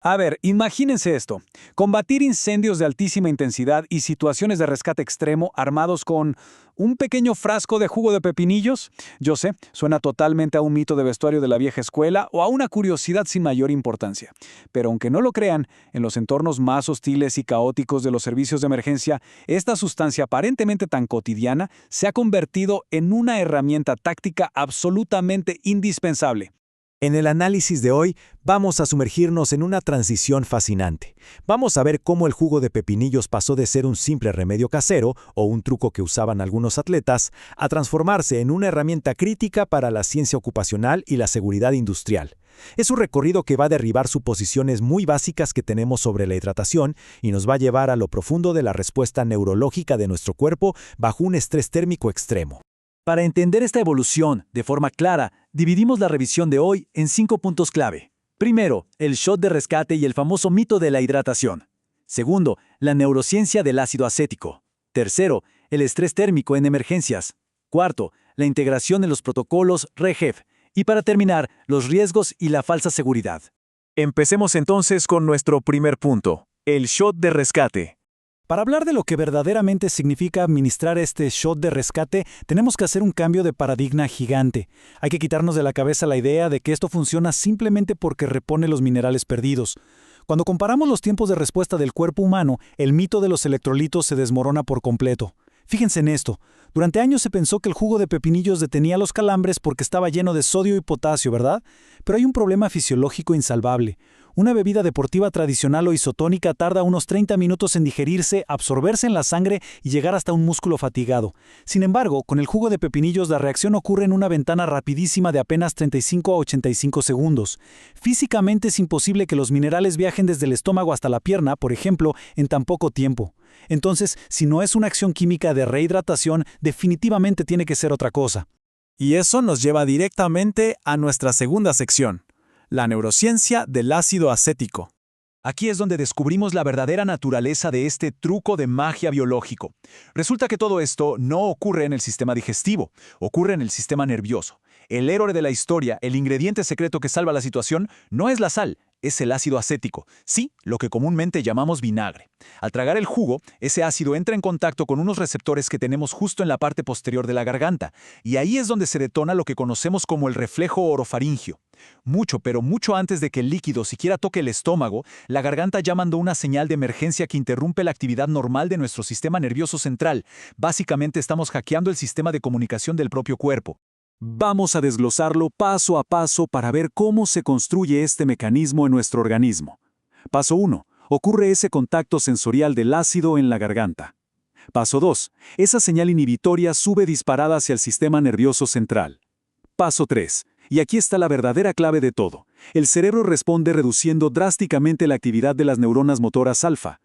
A ver, imagínense esto. Combatir incendios de altísima intensidad y situaciones de rescate extremo armados con un pequeño frasco de jugo de pepinillos. Yo sé, suena totalmente a un mito de vestuario de la vieja escuela o a una curiosidad sin mayor importancia. Pero aunque no lo crean, en los entornos más hostiles y caóticos de los servicios de emergencia, esta sustancia aparentemente tan cotidiana se ha convertido en una herramienta táctica absolutamente indispensable. En el análisis de hoy vamos a sumergirnos en una transición fascinante. Vamos a ver cómo el jugo de pepinillos pasó de ser un simple remedio casero o un truco que usaban algunos atletas a transformarse en una herramienta crítica para la ciencia ocupacional y la seguridad industrial. Es un recorrido que va a derribar suposiciones muy básicas que tenemos sobre la hidratación y nos va a llevar a lo profundo de la respuesta neurológica de nuestro cuerpo bajo un estrés térmico extremo. Para entender esta evolución de forma clara, dividimos la revisión de hoy en 5 puntos clave. Primero, el shot de rescate y el famoso mito de la hidratación. Segundo, la neurociencia del ácido acético. Tercero, el estrés térmico en emergencias. Cuarto, la integración en los protocolos REGEF. Y para terminar, los riesgos y la falsa seguridad. Empecemos entonces con nuestro primer punto, el shot de rescate. Para hablar de lo que verdaderamente significa administrar este shot de rescate, tenemos que hacer un cambio de paradigma gigante. Hay que quitarnos de la cabeza la idea de que esto funciona simplemente porque repone los minerales perdidos. Cuando comparamos los tiempos de respuesta del cuerpo humano, el mito de los electrolitos se desmorona por completo. Fíjense en esto. Durante años se pensó que el jugo de pepinillos detenía los calambres porque estaba lleno de sodio y potasio, ¿verdad? Pero hay un problema fisiológico insalvable. Una bebida deportiva tradicional o isotónica tarda unos 30 minutos en digerirse, absorberse en la sangre y llegar hasta un músculo fatigado. Sin embargo, con el jugo de pepinillos la reacción ocurre en una ventana rapidísima de apenas 35 a 85 segundos. Físicamente es imposible que los minerales viajen desde el estómago hasta la pierna, por ejemplo, en tan poco tiempo. Entonces, si no es una acción química de rehidratación, definitivamente tiene que ser otra cosa. Y eso nos lleva directamente a nuestra segunda sección, la neurociencia del ácido acético. Aquí es donde descubrimos la verdadera naturaleza de este truco de magia biológico. Resulta que todo esto no ocurre en el sistema digestivo, ocurre en el sistema nervioso. El héroe de la historia, el ingrediente secreto que salva la situación, no es la sal, es el ácido acético. Sí, lo que comúnmente llamamos vinagre. Al tragar el jugo, ese ácido entra en contacto con unos receptores que tenemos justo en la parte posterior de la garganta, y ahí es donde se detona lo que conocemos como el reflejo orofaringio. Mucho, pero mucho antes de que el líquido siquiera toque el estómago, la garganta ya mandó una señal de emergencia que interrumpe la actividad normal de nuestro sistema nervioso central. Básicamente estamos hackeando el sistema de comunicación del propio cuerpo. Vamos a desglosarlo paso a paso para ver cómo se construye este mecanismo en nuestro organismo. Paso 1. Ocurre ese contacto sensorial del ácido en la garganta. Paso 2. Esa señal inhibitoria sube disparada hacia el sistema nervioso central. Paso 3. Y aquí está la verdadera clave de todo. El cerebro responde reduciendo drásticamente la actividad de las neuronas motoras alfa.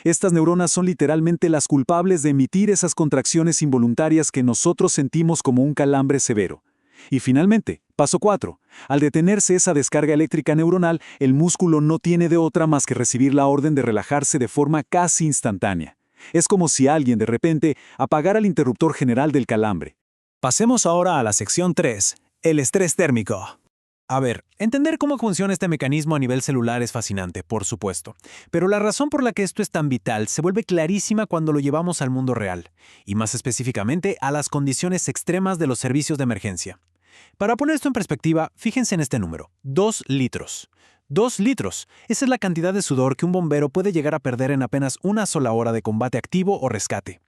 Estas neuronas son literalmente las culpables de emitir esas contracciones involuntarias que nosotros sentimos como un calambre severo. Y finalmente, paso 4. Al detenerse esa descarga eléctrica neuronal, el músculo no tiene de otra más que recibir la orden de relajarse de forma casi instantánea. Es como si alguien de repente apagara el interruptor general del calambre. Pasemos ahora a la sección 3, el estrés térmico. A ver, entender cómo funciona este mecanismo a nivel celular es fascinante, por supuesto. Pero la razón por la que esto es tan vital se vuelve clarísima cuando lo llevamos al mundo real, y más específicamente a las condiciones extremas de los servicios de emergencia. Para poner esto en perspectiva, fíjense en este número, 2 litros. 2 litros. Esa es la cantidad de sudor que un bombero puede llegar a perder en apenas una sola hora de combate activo o rescate.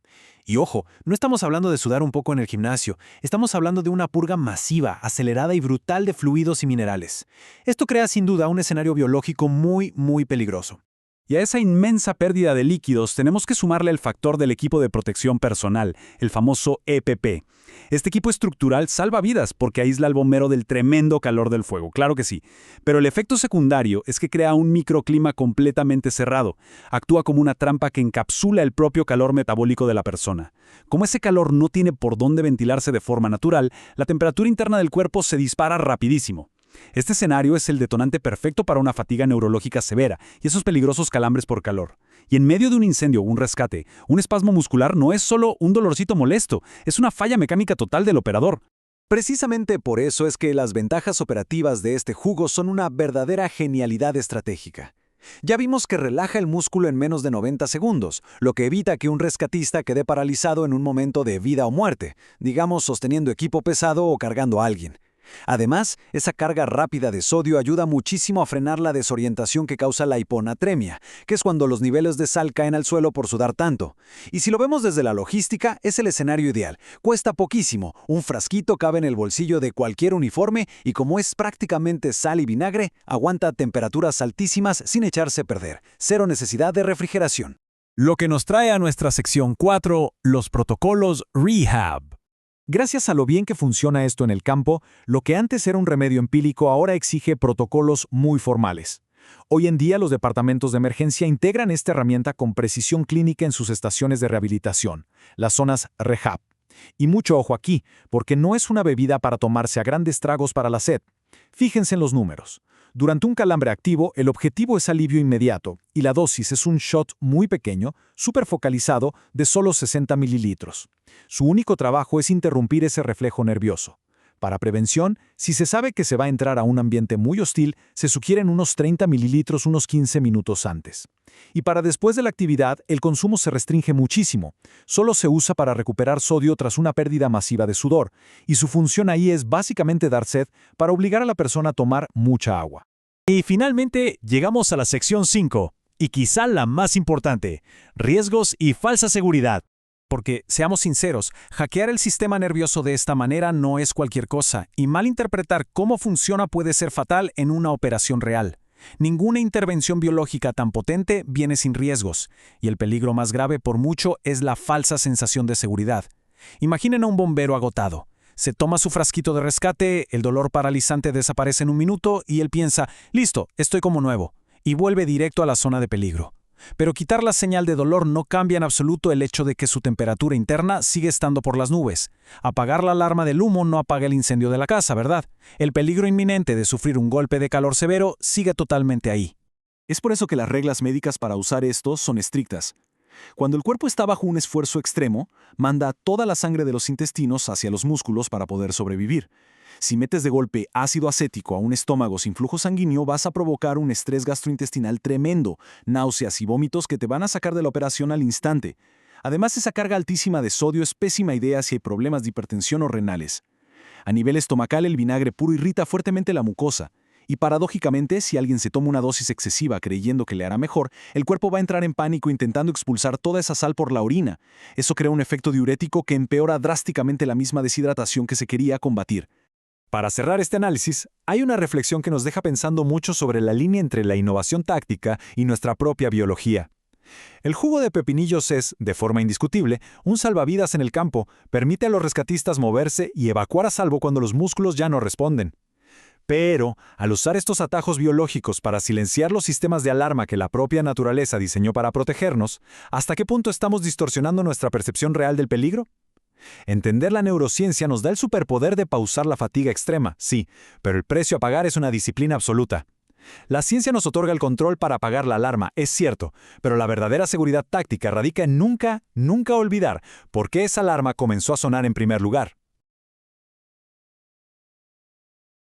Y ojo, no estamos hablando de sudar un poco en el gimnasio, estamos hablando de una purga masiva, acelerada y brutal de fluidos y minerales. Esto crea sin duda un escenario biológico muy peligroso. Y a esa inmensa pérdida de líquidos tenemos que sumarle el factor del equipo de protección personal, el famoso EPP. Este equipo estructural salva vidas porque aísla al bombero del tremendo calor del fuego, claro que sí. Pero el efecto secundario es que crea un microclima completamente cerrado. Actúa como una trampa que encapsula el propio calor metabólico de la persona. Como ese calor no tiene por dónde ventilarse de forma natural, la temperatura interna del cuerpo se dispara rapidísimo. Este escenario es el detonante perfecto para una fatiga neurológica severa y esos peligrosos calambres por calor. Y en medio de un incendio o un rescate, un espasmo muscular no es solo un dolorcito molesto, es una falla mecánica total del operador. Precisamente por eso es que las ventajas operativas de este jugo son una verdadera genialidad estratégica. Ya vimos que relaja el músculo en menos de 90 segundos, lo que evita que un rescatista quede paralizado en un momento de vida o muerte, digamos sosteniendo equipo pesado o cargando a alguien. Además, esa carga rápida de sodio ayuda muchísimo a frenar la desorientación que causa la hiponatremia, que es cuando los niveles de sal caen al suelo por sudar tanto. Y si lo vemos desde la logística, es el escenario ideal. Cuesta poquísimo, un frasquito cabe en el bolsillo de cualquier uniforme y como es prácticamente sal y vinagre, aguanta temperaturas altísimas sin echarse a perder. Cero necesidad de refrigeración. Lo que nos trae a nuestra sección 4, los protocolos Rehab. Gracias a lo bien que funciona esto en el campo, lo que antes era un remedio empírico ahora exige protocolos muy formales. Hoy en día los departamentos de emergencia integran esta herramienta con precisión clínica en sus estaciones de rehabilitación, las zonas Rehab. Y mucho ojo aquí, porque no es una bebida para tomarse a grandes tragos para la sed. Fíjense en los números. Durante un calambre activo, el objetivo es alivio inmediato, y la dosis es un shot muy pequeño, súper focalizado, de solo 60 mililitros. Su único trabajo es interrumpir ese reflejo nervioso. Para prevención, si se sabe que se va a entrar a un ambiente muy hostil, se sugieren unos 30 mililitros unos 15 minutos antes. Y para después de la actividad, el consumo se restringe muchísimo. Solo se usa para recuperar sodio tras una pérdida masiva de sudor, y su función ahí es básicamente dar sed para obligar a la persona a tomar mucha agua. Y finalmente, llegamos a la sección 5, y quizá la más importante, riesgos y falsa seguridad. Porque, seamos sinceros, hackear el sistema nervioso de esta manera no es cualquier cosa, y malinterpretar cómo funciona puede ser fatal en una operación real. Ninguna intervención biológica tan potente viene sin riesgos, y el peligro más grave por mucho es la falsa sensación de seguridad. Imaginen a un bombero agotado. Se toma su frasquito de rescate, el dolor paralizante desaparece en un minuto y él piensa, listo, estoy como nuevo, y vuelve directo a la zona de peligro. Pero quitar la señal de dolor no cambia en absoluto el hecho de que su temperatura interna sigue estando por las nubes. Apagar la alarma del humo no apaga el incendio de la casa, ¿verdad? El peligro inminente de sufrir un golpe de calor severo sigue totalmente ahí. Es por eso que las reglas médicas para usar estos son estrictas. Cuando el cuerpo está bajo un esfuerzo extremo, manda toda la sangre de los intestinos hacia los músculos para poder sobrevivir. Si metes de golpe ácido acético a un estómago sin flujo sanguíneo, vas a provocar un estrés gastrointestinal tremendo, náuseas y vómitos que te van a sacar de la operación al instante. Además, esa carga altísima de sodio es pésima idea si hay problemas de hipertensión o renales. A nivel estomacal, el vinagre puro irrita fuertemente la mucosa. Y paradójicamente, si alguien se toma una dosis excesiva creyendo que le hará mejor, el cuerpo va a entrar en pánico intentando expulsar toda esa sal por la orina. Eso crea un efecto diurético que empeora drásticamente la misma deshidratación que se quería combatir. Para cerrar este análisis, hay una reflexión que nos deja pensando mucho sobre la línea entre la innovación táctica y nuestra propia biología. El jugo de pepinillos es, de forma indiscutible, un salvavidas en el campo, permite a los rescatistas moverse y evacuar a salvo cuando los músculos ya no responden. Pero, al usar estos atajos biológicos para silenciar los sistemas de alarma que la propia naturaleza diseñó para protegernos, ¿hasta qué punto estamos distorsionando nuestra percepción real del peligro? Entender la neurociencia nos da el superpoder de pausar la fatiga extrema, sí, pero el precio a pagar es una disciplina absoluta. La ciencia nos otorga el control para apagar la alarma, es cierto, pero la verdadera seguridad táctica radica en nunca olvidar por qué esa alarma comenzó a sonar en primer lugar.